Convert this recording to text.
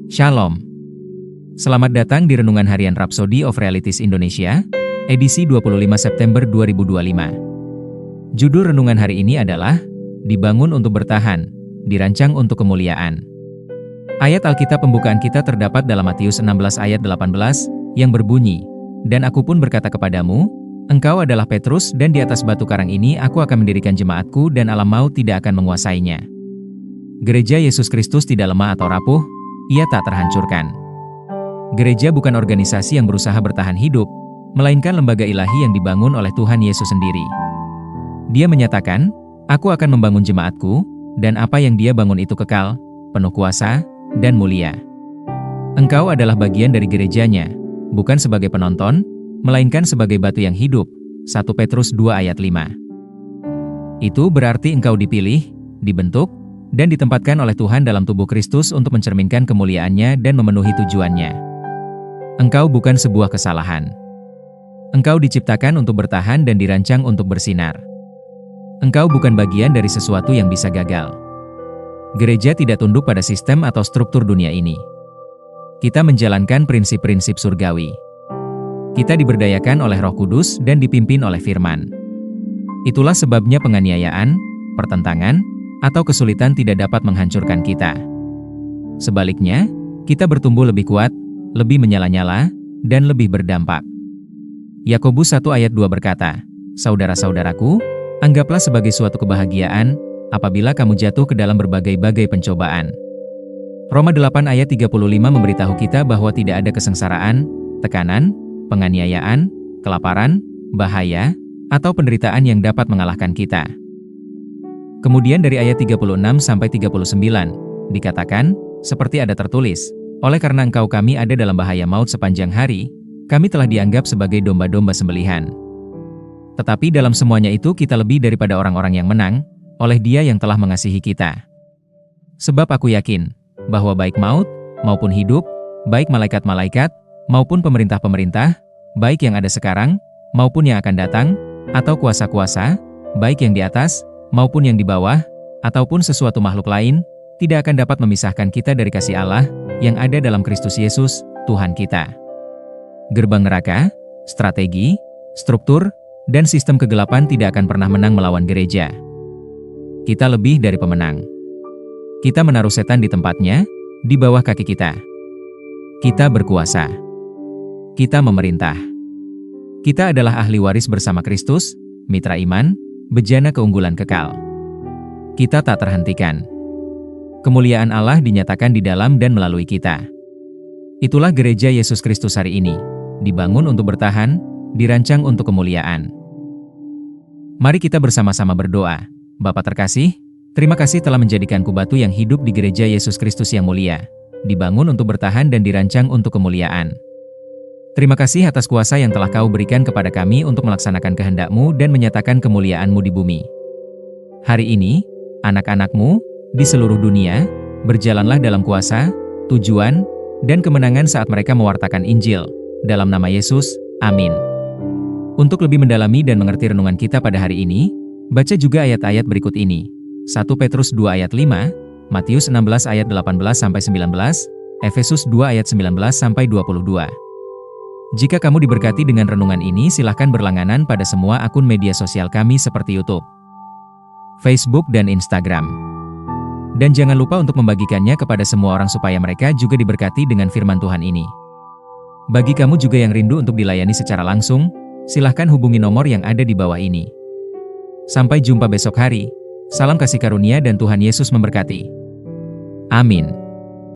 Shalom. Selamat datang di Renungan Harian Rhapsody of Realities Indonesia, edisi 25 September 2025. Judul renungan hari ini adalah Dibangun untuk Bertahan, Dirancang untuk Kemuliaan. Ayat Alkitab pembukaan kita terdapat dalam Matius 16 ayat 18, yang berbunyi, "Dan aku pun berkata kepadamu, engkau adalah Petrus, dan di atas batu karang ini aku akan mendirikan jemaatku, dan alam maut tidak akan menguasainya." Gereja Yesus Kristus tidak lemah atau rapuh, ia tak terhancurkan. Gereja bukan organisasi yang berusaha bertahan hidup, melainkan lembaga ilahi yang dibangun oleh Tuhan Yesus sendiri. Dia menyatakan, "Aku akan membangun jemaatku, dan apa yang dia bangun itu kekal, penuh kuasa, dan mulia." Engkau adalah bagian dari gerejanya, bukan sebagai penonton, melainkan sebagai batu yang hidup. 1 Petrus 2 ayat 5. Itu berarti engkau dipilih, dibentuk, dan ditempatkan oleh Tuhan dalam tubuh Kristus untuk mencerminkan kemuliaan-Nya dan memenuhi tujuannya. Engkau bukan sebuah kesalahan. Engkau diciptakan untuk bertahan dan dirancang untuk bersinar. Engkau bukan bagian dari sesuatu yang bisa gagal. Gereja tidak tunduk pada sistem atau struktur dunia ini. Kita menjalankan prinsip-prinsip surgawi. Kita diberdayakan oleh Roh Kudus dan dipimpin oleh firman. Itulah sebabnya penganiayaan, pertentangan, atau kesulitan tidak dapat menghancurkan kita. Sebaliknya, kita bertumbuh lebih kuat, lebih menyala-nyala, dan lebih berdampak. Yakobus 1 ayat 2 berkata, "Saudara-saudaraku, anggaplah sebagai suatu kebahagiaan, apabila kamu jatuh ke dalam berbagai-bagai pencobaan." Roma 8 ayat 35 memberitahu kita bahwa tidak ada kesengsaraan, tekanan, penganiayaan, kelaparan, bahaya, atau penderitaan yang dapat mengalahkan kita. Kemudian dari ayat 36 sampai 39, dikatakan, seperti ada tertulis, "Oleh karena engkau kami ada dalam bahaya maut sepanjang hari, kami telah dianggap sebagai domba-domba sembelihan. Tetapi dalam semuanya itu kita lebih daripada orang-orang yang menang, oleh Dia yang telah mengasihi kita. Sebab aku yakin, bahwa baik maut, maupun hidup, baik malaikat-malaikat, maupun pemerintah-pemerintah, baik yang ada sekarang, maupun yang akan datang, atau kuasa-kuasa, baik yang di atas, maupun yang di bawah, ataupun sesuatu makhluk lain, tidak akan dapat memisahkan kita dari kasih Allah, yang ada dalam Kristus Yesus, Tuhan kita." Gerbang neraka, strategi, struktur, dan sistem kegelapan tidak akan pernah menang melawan gereja. Kita lebih dari pemenang. Kita menaruh setan di tempatnya, di bawah kaki kita. Kita berkuasa. Kita memerintah. Kita adalah ahli waris bersama Kristus, mitra iman, bejana keunggulan kekal. Kita tak terhentikan. Kemuliaan Allah dinyatakan di dalam dan melalui kita. Itulah gereja Yesus Kristus hari ini, dibangun untuk bertahan, dirancang untuk kemuliaan. Mari kita bersama-sama berdoa. Bapa terkasih, terima kasih telah menjadikanku batu yang hidup di gereja Yesus Kristus yang mulia, dibangun untuk bertahan dan dirancang untuk kemuliaan. Terima kasih atas kuasa yang telah Kau berikan kepada kami untuk melaksanakan kehendak-Mu dan menyatakan kemuliaan-Mu di bumi. Hari ini, anak-anak-Mu, di seluruh dunia, berjalanlah dalam kuasa, tujuan, dan kemenangan saat mereka mewartakan Injil. Dalam nama Yesus, amin. Untuk lebih mendalami dan mengerti renungan kita pada hari ini, baca juga ayat-ayat berikut ini. 1 Petrus 2 ayat 5, Matius 16 ayat 18-19, Efesus 2 ayat 19-22. Jika kamu diberkati dengan renungan ini, silahkan berlangganan pada semua akun media sosial kami seperti YouTube, Facebook, dan Instagram. Dan jangan lupa untuk membagikannya kepada semua orang supaya mereka juga diberkati dengan firman Tuhan ini. Bagi kamu juga yang rindu untuk dilayani secara langsung, silahkan hubungi nomor yang ada di bawah ini. Sampai jumpa besok hari. Salam kasih karunia dan Tuhan Yesus memberkati. Amin.